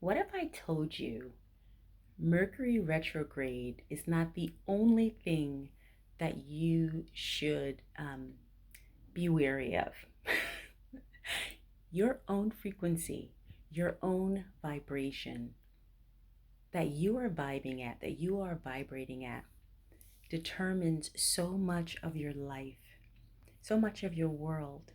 What if I told you Mercury retrograde is not the only thing that you should be wary of? Your own frequency, your own vibration that you are vibing at, that you are vibrating at, determines so much of your life, so much of your world.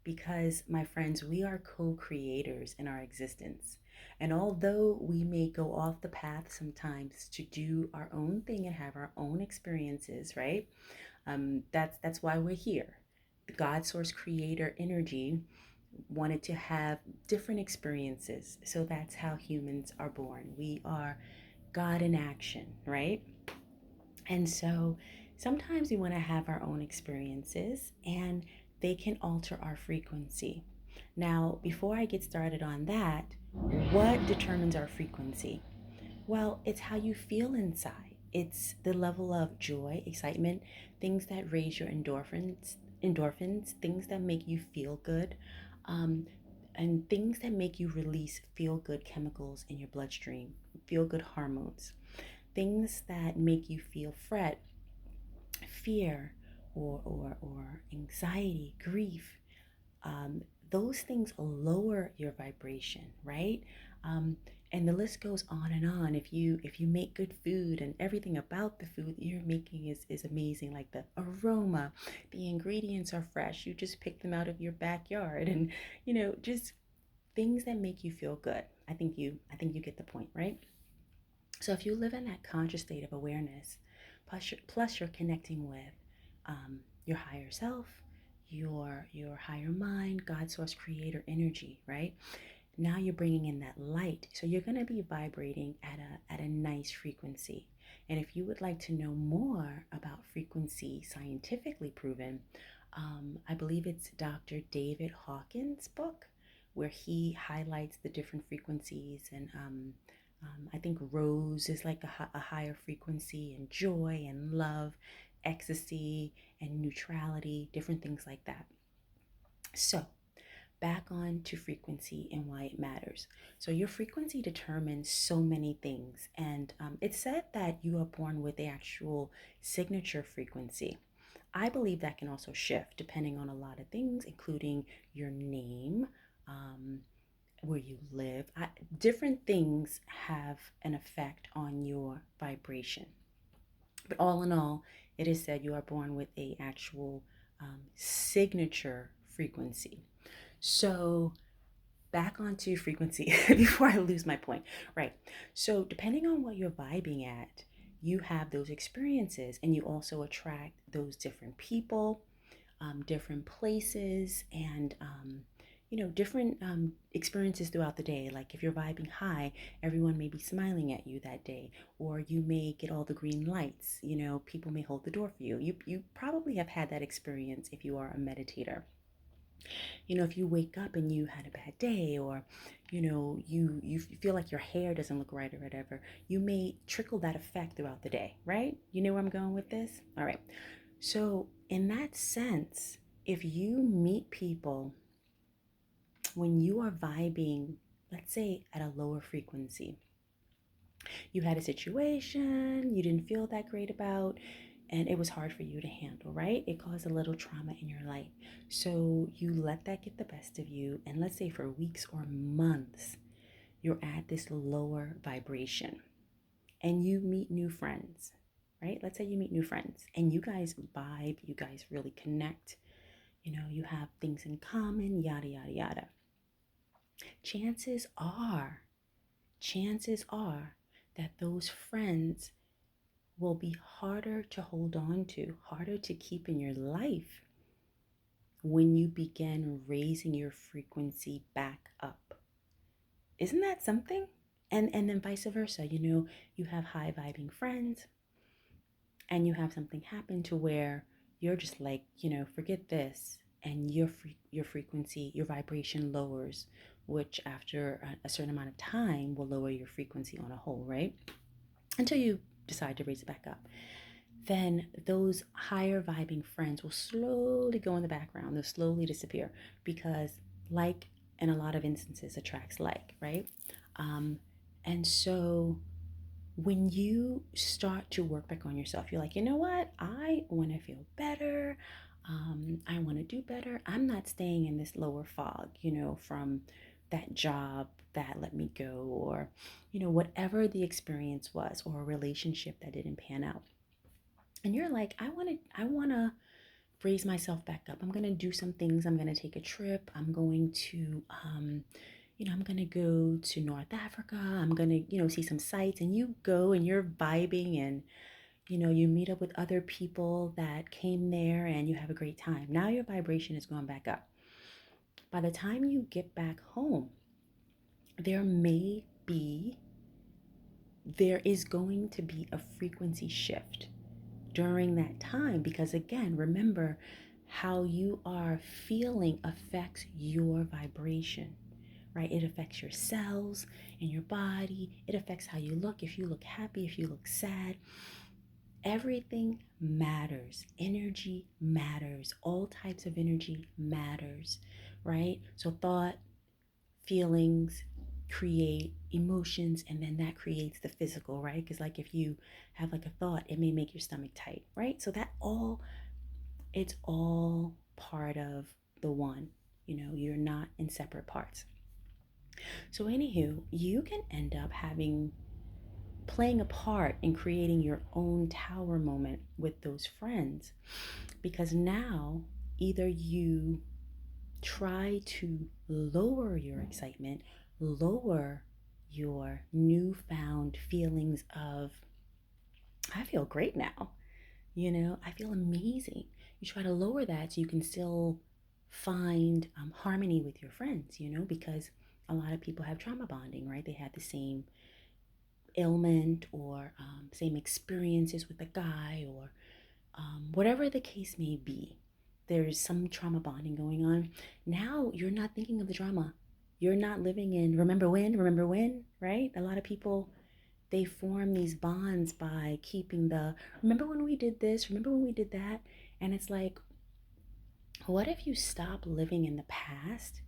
Because, my friends, we are co creators in our existence. And although we may go off the path sometimes to do our own thing and have our own experiences, right? That's why we're here. The God Source Creator energy wanted to have different experiences. So that's how humans are born. We are God in action, right? And so sometimes we want to have our own experiences and they can alter our frequency. Now, before I get started on that, what determines our frequency? Well, it's how you feel inside. It's the level of joy, excitement, things that raise your endorphins, things that make you feel good, um, and things that make you release feel good chemicals in your bloodstream, feel good hormones, things that make you feel fear, or anxiety, grief. Those things lower your vibration, right? Um, and the list goes on and on. If you make good food and everything about the food that you're making is amazing, like the aroma, the ingredients are fresh. You just pick them out of your backyard, and just things that make you feel good. I think you get the point, right? So if you live in that conscious state of awareness, plus you're connecting with your higher self, your higher mind, God source creator energy, right? Now you're bringing in that light, so you're going to be vibrating at a nice frequency. And if you would like to know more about frequency, scientifically proven, I believe it's Dr. David Hawkins' book where he highlights the different frequencies, and I think rose is like a higher frequency, and joy and love, ecstasy and neutrality, different things like that. So back on to frequency and why it matters. So your frequency determines so many things, and it's said that you are born with the actual signature frequency. I believe that can also shift depending on a lot of things, including your name, um, where you live. Different things have an effect on your vibration. But all in all, it is said you are born with a actual signature frequency. So back onto frequency before I lose my point. Right. So depending on what you're vibing at, you have those experiences, and you also attract those different people, different places, and different experiences throughout the day. Like if you're vibing high, everyone may be smiling at you that day, or you may get all the green lights. People may hold the door for you. You probably have had that experience if you are a meditator. If you wake up and you had a bad day, or you feel like your hair doesn't look right or whatever, you may trickle that effect throughout the day, right? You know where I'm going with this? All right. So in that sense, if you meet people when you are vibing, let's say at a lower frequency, you had a situation you didn't feel that great about, and it was hard for you to handle, right? It caused a little trauma in your life. So you let that get the best of you. And let's say for weeks or months, you're at this lower vibration and you meet new friends, right? Let's say you meet new friends and you guys vibe, you guys really connect, you have things in common, yada, yada, yada. Chances are, chances are that those friends will be harder to hold on to, harder to keep in your life when you begin raising your frequency back up. Isn't that something? And then vice versa, you have high vibing friends and you have something happen to where you're just like, forget this, and your frequency, your vibration lowers, which after a certain amount of time will lower your frequency on a whole, right? Until you decide to raise it back up. Then those higher vibing friends will slowly go in the background. They'll slowly disappear because, like, in a lot of instances, attracts like, right? And so when you start to work back on yourself, you're like, you know what? I want to feel better. I want to do better. I'm not staying in this lower fog, from that job that let me go, or, whatever the experience was, or a relationship that didn't pan out. And you're like, I want to raise myself back up. I'm going to do some things. I'm going to take a trip. I'm going to, I'm going to go to North Africa. I'm going to, see some sights. And you go and you're vibing, and, you meet up with other people that came there and you have a great time. Now your vibration is going back up. By the time you get back home, there may be, there is going to be a frequency shift during that time, because again, remember, how you are feeling affects your vibration, right? It affects your cells in your body. It affects how you look. If you look happy, if you look sad, everything matters. Energy matters. All types of energy matters, right? So thought, feelings create emotions, and then that creates the physical, right? Because like if you have like a thought, it may make your stomach tight, right? So that all, it's all part of the one. You're not in separate parts. So anywho, you can end up having, playing a part in creating your own tower moment with those friends, because now either you try to lower your excitement, lower your newfound feelings of, I feel great now, I feel amazing. You try to lower that so you can still find harmony with your friends, because a lot of people have trauma bonding, right? They had the same ailment, or same experiences with a guy, or whatever the case may be. There's some trauma bonding going on. Now you're not thinking of the drama. You're not living in remember when, right? A lot of people, they form these bonds by keeping the, remember when we did this, remember when we did that. And it's like, what if you stop living in the past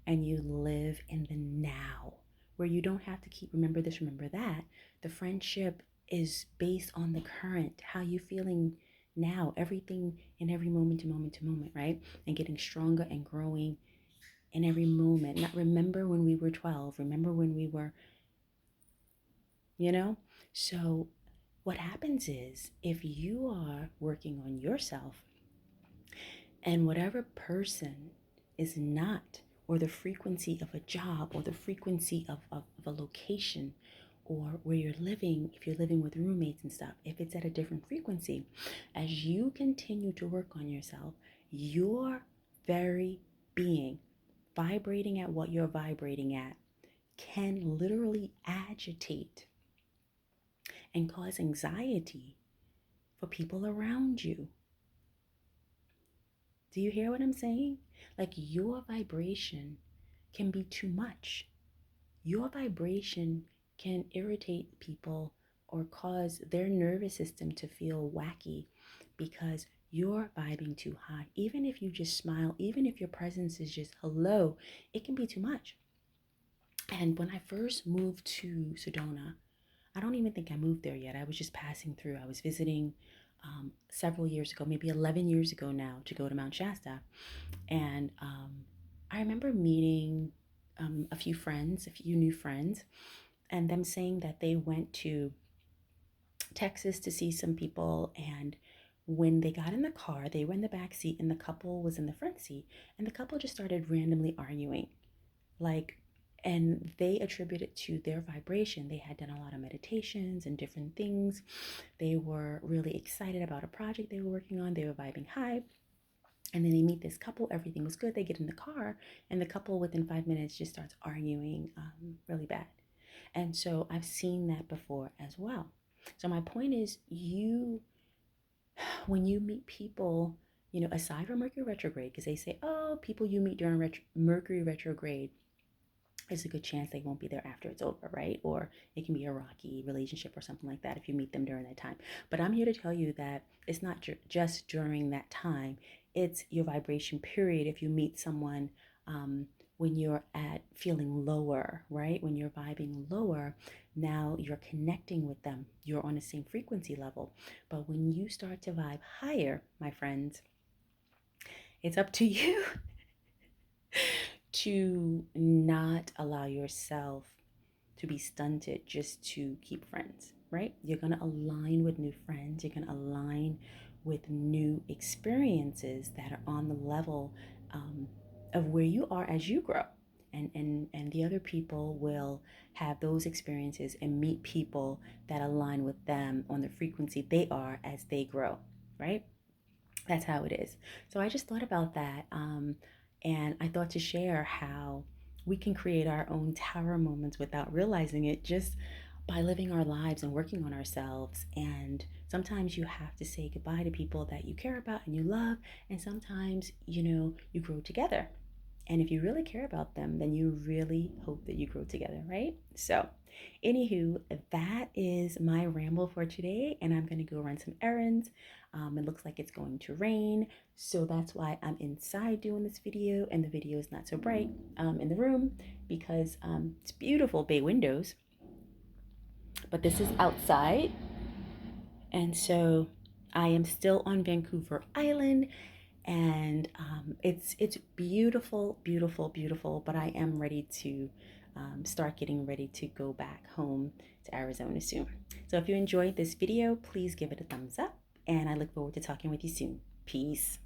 and you live in the now, where you don't have to keep remember this, remember that. The friendship is based on the current, how you feeling now, everything in every moment to moment to moment, right? And getting stronger and growing in every moment. Not remember when we were 12, remember when we were, you know? So what happens is, if you are working on yourself, and whatever person is not, or the frequency of a job, or the frequency of a location, or where you're living, if you're living with roommates and stuff, if it's at a different frequency, as you continue to work on yourself, your very being, vibrating at what you're vibrating at, can literally agitate and cause anxiety for people around you. Do you hear what I'm saying? Like, your vibration can be too much. Your vibration can irritate people or cause their nervous system to feel wacky because you're vibing too high. Even if you just smile, even if your presence is just hello, it can be too much. And when I first moved to Sedona, I don't even think I moved there yet. I was just passing through. I was visiting several years ago, maybe 11 years ago now, to go to Mount Shasta. And I remember meeting a few friends, a few new friends, and them saying that they went to Texas to see some people. And when they got in the car, they were in the back seat and the couple was in the front seat. And the couple just started randomly arguing. Like, and they attribute it to their vibration. They had done a lot of meditations and different things. They were really excited about a project they were working on. They were vibing high. And then they meet this couple, everything was good. They get in the car, and the couple within 5 minutes just starts arguing really bad. And so I've seen that before as well. So my point is, when you meet people, aside from Mercury retrograde, because they say, oh, people you meet during Mercury retrograde, there's a good chance they won't be there after it's over, right? Or it can be a rocky relationship or something like that if you meet them during that time. But I'm here to tell you that it's not just during that time, it's your vibration period. If you meet someone when you're at feeling lower, right? When you're vibing lower, now you're connecting with them. You're on the same frequency level. But when you start to vibe higher, my friends, it's up to you to not allow yourself to be stunted just to keep friends, right? You're going to align with new friends. You're going to align with new experiences that are on the level of where you are as you grow. And the other people will have those experiences and meet people that align with them on the frequency they are as they grow, right? That's how it is. So I just thought about that. And I thought to share how we can create our own tower moments without realizing it just by living our lives and working on ourselves. And sometimes you have to say goodbye to people that you care about and you love. And sometimes, you grow together. And if you really care about them, then you really hope that you grow together, right? So, anywho, that is my ramble for today, and I'm going to go run some errands. It looks like it's going to rain, so that's why I'm inside doing this video, and the video is not so bright in the room because it's beautiful bay windows, but this is outside, and so I am still on Vancouver Island, and it's beautiful, beautiful, beautiful. But I am ready to start getting ready to go back home to Arizona soon. So if you enjoyed this video, please give it a thumbs up, and I look forward to talking with you soon. Peace.